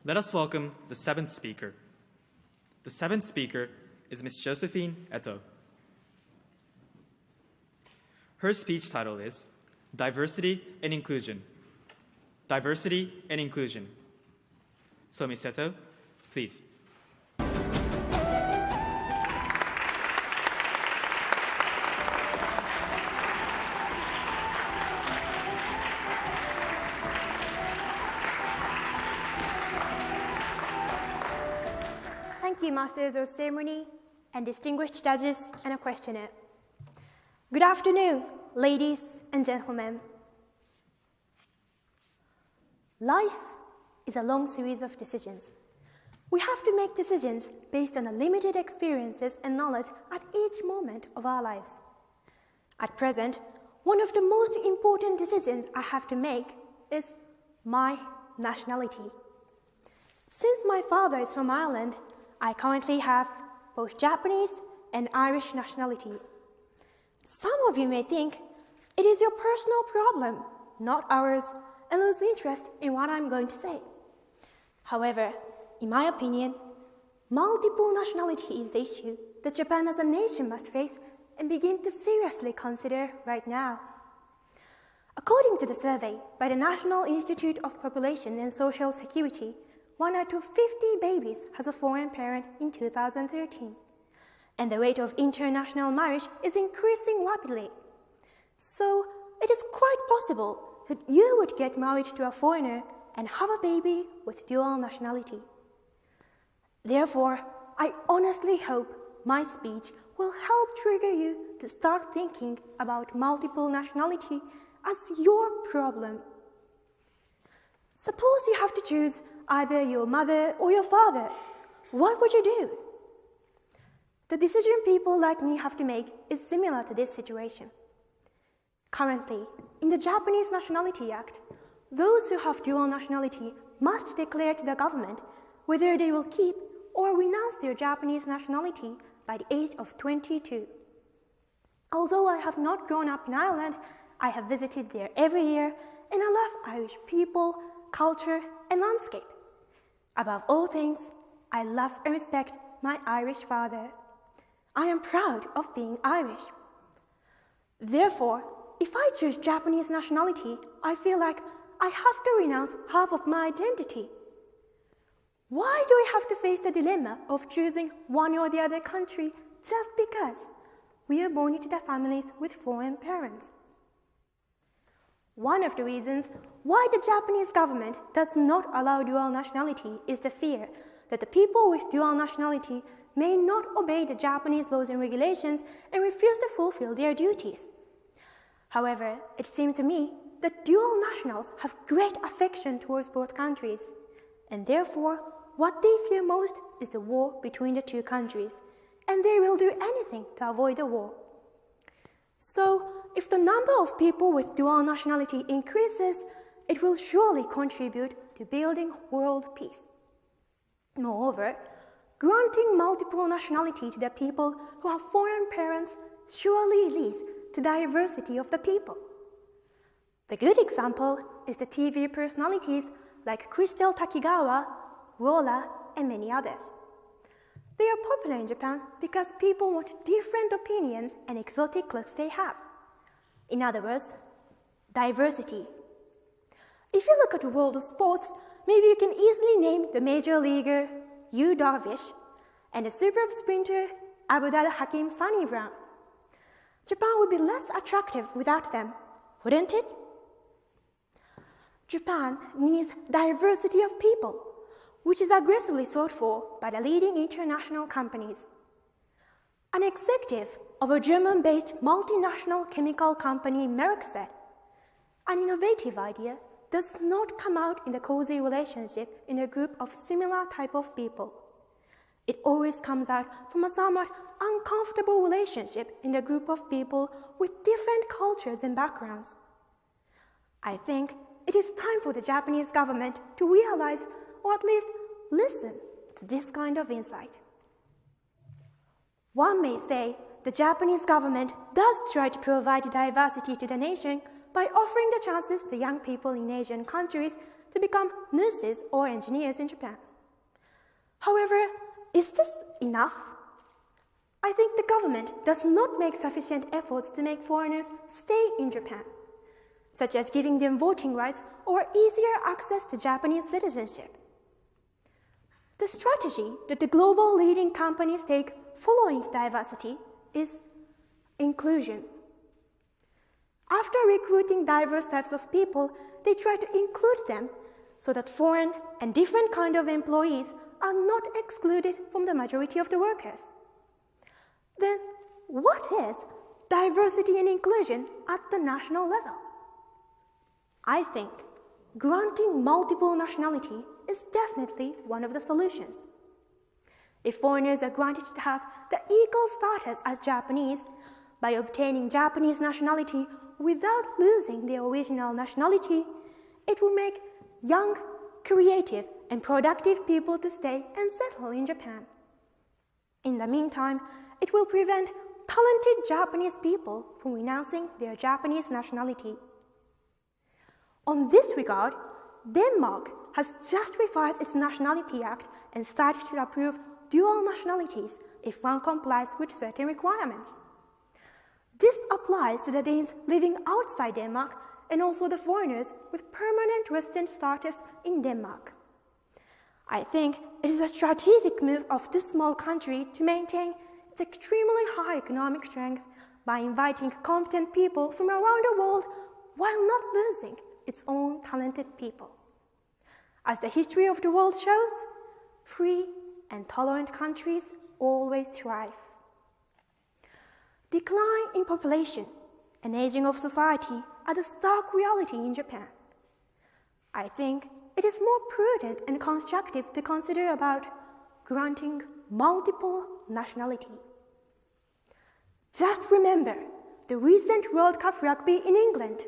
Let us welcome the seventh speaker. The seventh speaker is Ms. Josephine Eto. Her speech title is Diversity and Inclusion. Diversity and Inclusion. So Ms. Eto, please. Thank you, Masters of Ceremony and distinguished judges and a questioner. Good afternoon, ladies and gentlemen. Life is a long series of decisions. We have to make decisions based on the limited experiences and knowledge at each moment of our lives. At present, one of the most important decisions I have to make is my nationality. Since my father is from Ireland, I currently have both Japanese and Irish nationality. Some of you may think it is your personal problem, not ours, and lose interest in what I'm going to say. However, in my opinion, multiple nationality is the issue that Japan as a nation must face and begin to seriously consider right now. According to the survey by the National Institute of Population and Social Security, 1 out of 50 babies has a foreign parent in 2013, and the rate of international marriage is increasing rapidly. So it is quite possible that you would get married to a foreigner and have a baby with dual nationality. Therefore, I honestly hope my speech will help trigger you to start thinking about multiple nationality as your problem. Suppose you have to choose either your mother or your father. What would you do? The decision people like me have to make is similar to this situation. Currently, in the Japanese Nationality Act, those who have dual nationality must declare to the government whether they will keep or renounce their Japanese nationality by the age of 22. Although I have not grown up in Ireland, I have visited there every year, and I love Irish people, culture, and landscape. Above all things, I love and respect my Irish father. I am proud of being Irish. Therefore, if I choose Japanese nationality, I feel like I have to renounce half of my identity. Why do we have to face the dilemma of choosing one or the other country just because we are born into the families with foreign parents? One of the reasons why the Japanese government does not allow dual nationality is the fear that the people with dual nationality may not obey the Japanese laws and regulations and refuse to fulfill their duties. However, it seems to me that dual nationals have great affection towards both countries, and therefore, what they fear most is the war between the two countries, and they will do anything to avoid the war. So, if the number of people with dual nationality increases, it will surely contribute to building world peace. Moreover, granting multiple nationality to the people who have foreign parents surely leads to diversity of the people. The good example is the TV personalities like Crystal Takigawa, Rolla, and many others. They are popular in Japan because people want different opinions and exotic looks they have. In other words, diversity. If you look at the world of sports, maybe you can easily name the major leaguer, Yu Darvish, and the superb sprinter, Abdul Hakim Sunny Brown. Japan would be less attractive without them, wouldn't it? Japan needs diversity of people, which is aggressively sought for by the leading international companies. An executive of a German-based multinational chemical company, Merck, said, "An innovative idea does not come out in a cozy relationship in a group of similar type of people. It always comes out from a somewhat uncomfortable relationship in a group of people with different cultures and backgrounds." I think it is time for the Japanese government to realize, or at least listen to this kind of insight. One may say the Japanese government does try to provide diversity to the nation by offering the chances to young people in Asian countries to become nurses or engineers in Japan. However, is this enough? I think the government does not make sufficient efforts to make foreigners stay in Japan, such as giving them voting rights or easier access to Japanese citizenship. The strategy that the global leading companies take following diversity is inclusion. After recruiting diverse types of people, they try to include them so that foreign and different kind of employees are not excluded from the majority of the workers. Then, what is diversity and inclusion at the national level? I think granting multiple nationality is definitely one of the solutions. If foreigners are granted to have the equal status as Japanese by obtaining Japanese nationality without losing their original nationality, it will make young, creative, and productive people to stay and settle in Japan. In the meantime, it will prevent talented Japanese people from renouncing their Japanese nationality. On this regard, Denmark has just revised its Nationality Act and started to approve dual nationalities if one complies with certain requirements. This applies to the Danes living outside Denmark and also the foreigners with permanent resident status in Denmark. I think it is a strategic move of this small country to maintain its extremely high economic strength by inviting competent people from around the world while not losing its own talented people. As the history of the world shows, free and tolerant countries always thrive. Decline in population and aging of society are the stark reality in Japan. I think it is more prudent and constructive to consider about granting multiple nationality. Just remember the recent World Cup rugby in England.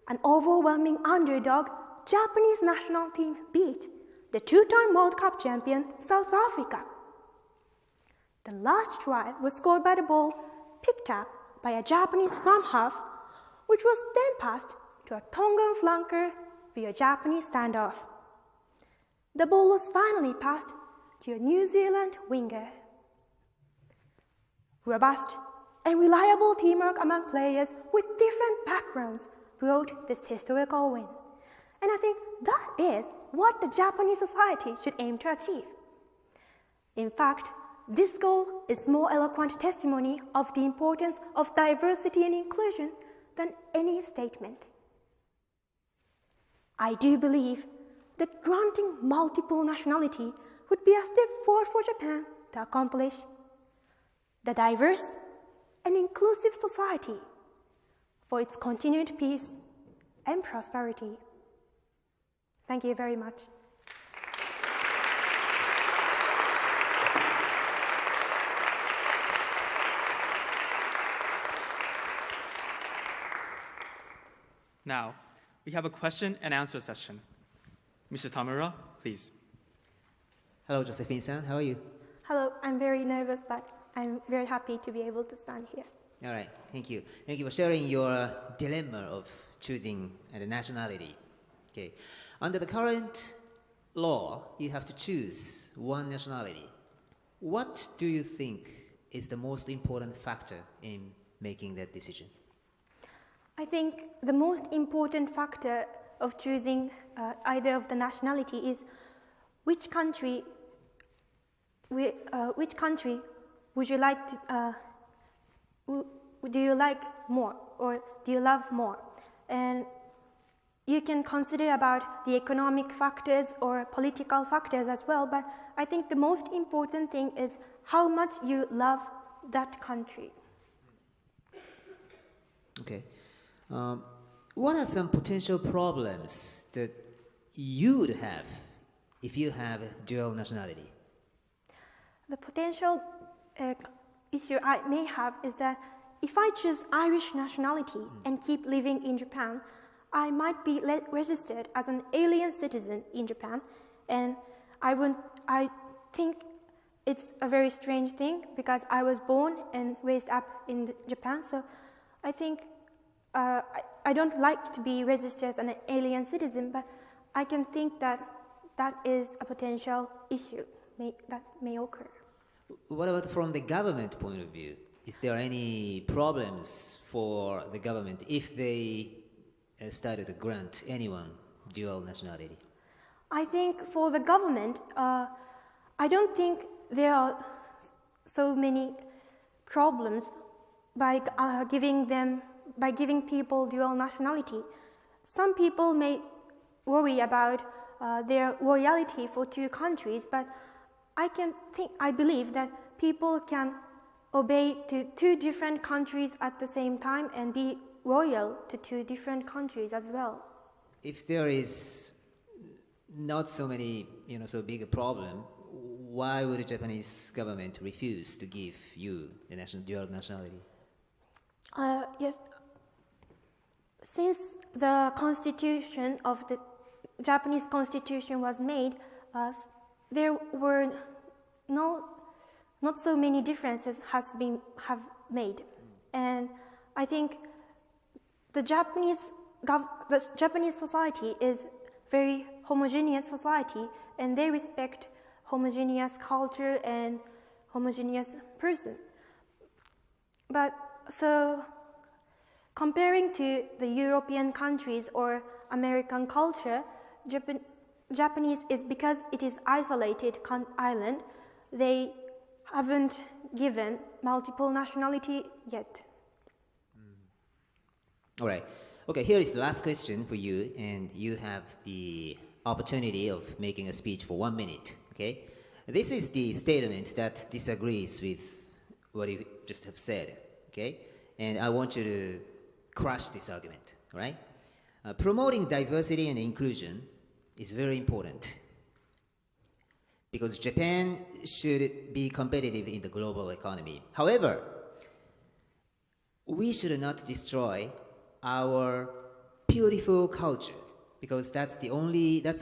An overwhelming underdog Japanese national team beat the two-time World Cup champion South Africa. The last try was scored by the ball picked up by a Japanese scrum half, which was then passed to a Tongan flanker via Japanese standoff. The ball was finally passed to a New Zealand winger. Robust and reliable teamwork among players with different backgrounds brought this historical win. And I think that is what the Japanese society should aim to achieve. In fact, this goal is more eloquent testimony of the importance of diversity and inclusion than any statement. I do believe that granting multiple nationality would be a step forward for Japan to accomplish the diverse and inclusive society for its continued peace and prosperity. Thank you very much. Now, we have a question and answer session. Mr. Tamura, please. Hello, Josephine-san. How are you? Hello, I'm very nervous, but I'm very happy to be able to stand here. All right. Thank you. Thank you for sharing your dilemma of choosing the nationality. Okay. Under the current law, you have to choose one nationality. What do you think is the most important factor in making that decision? I think the most important factor of choosing either of the nationality is which country would you like to, do you like more or do you love more? And you can consider about the economic factors or political factors as well, but I think the most important thing is how much you love that country. Okay. What are some potential problems that you would have if you have dual nationality? The potential issue I may have is that if I choose Irish nationality and keep living in Japan, I might be registered as an alien citizen in Japan, and I think it's a very strange thing because I was born and raised up in Japan, so I think I don't like to be registered as an alien citizen, but I can think that that is a potential issue that may occur. What about from the government point of view? Is there any problems for the government if they started to grant anyone dual nationality? I think for the government, I don't think there are so many problems by giving people dual nationality. Some people may worry about their loyalty for two countries, but I believe that people can obey to two different countries at the same time and be loyal to two different countries as well. If there is not so many, so big a problem, why would the Japanese government refuse to give you the dual nationality? Yes. Since the constitution of the Japanese constitution was made, there were not so many differences have made, and I think the Japanese society is very homogeneous society, and they respect homogeneous culture and homogeneous person. But so comparing to the European countries or American culture, Japanese is because it is isolated island, they haven't given multiple nationality yet. All right. Okay, here is the last question for you, and you have the opportunity of making a speech for 1 minute, okay? This is the statement that disagrees with what you just have said, okay? And I want you to crush this argument, all right? Promoting diversity and inclusion is very important because Japan should be competitive in the global economy. However, we should not destroy our beautiful culture because that's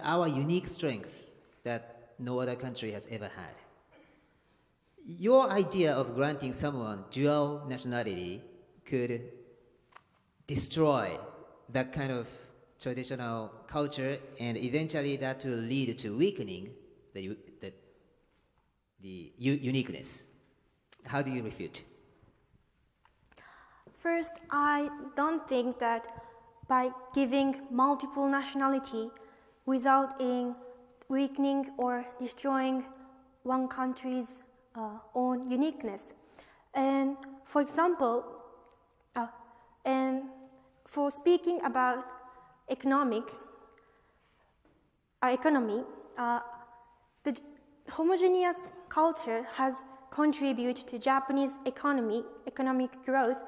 our unique strength that no other country has ever had. Your idea of granting someone dual nationality could destroy that kind of traditional culture, and eventually that will lead to weakening the uniqueness. How do you refute? First, I don't think that by giving multiple nationality result in weakening or destroying one country's own uniqueness. And for example, and for speaking about economy, the homogeneous culture has contributed to Japanese economic growth.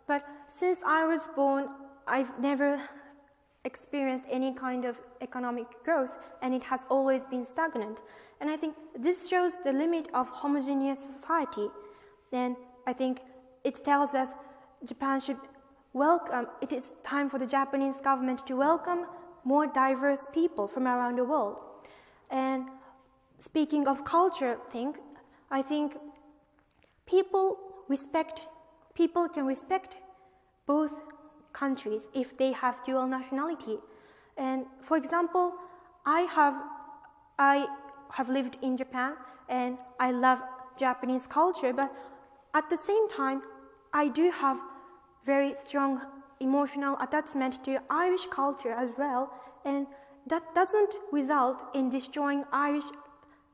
But since I was born, I've never experienced any kind of economic growth, and it has always been stagnant. And I think this shows the limit of homogeneous society. And I think it tells us Japan should it is time for the Japanese government to welcome more diverse people from around the world. And speaking of culture I think people can respect both countries if they have dual nationality. And for example, I have lived in Japan and I love Japanese culture, but at the same time, I do have very strong emotional attachment to Irish culture as well, and that doesn't result in destroying Irish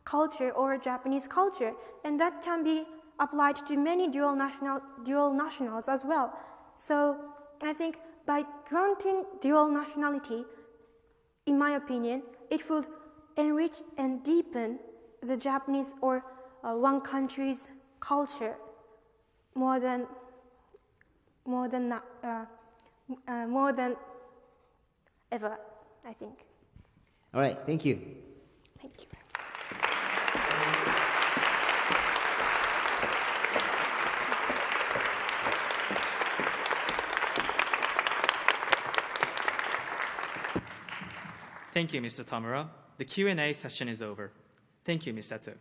culture or Japanese culture, and that can be applied to many dual nationals as well. So I think by granting dual nationality, in my opinion, it will enrich and deepen the Japanese or one country's culture more than ever, I think. All right, thank you. Thank you. Thank you, Mr. Tamura. The Q&A session is over. Thank you, Ms. Eto.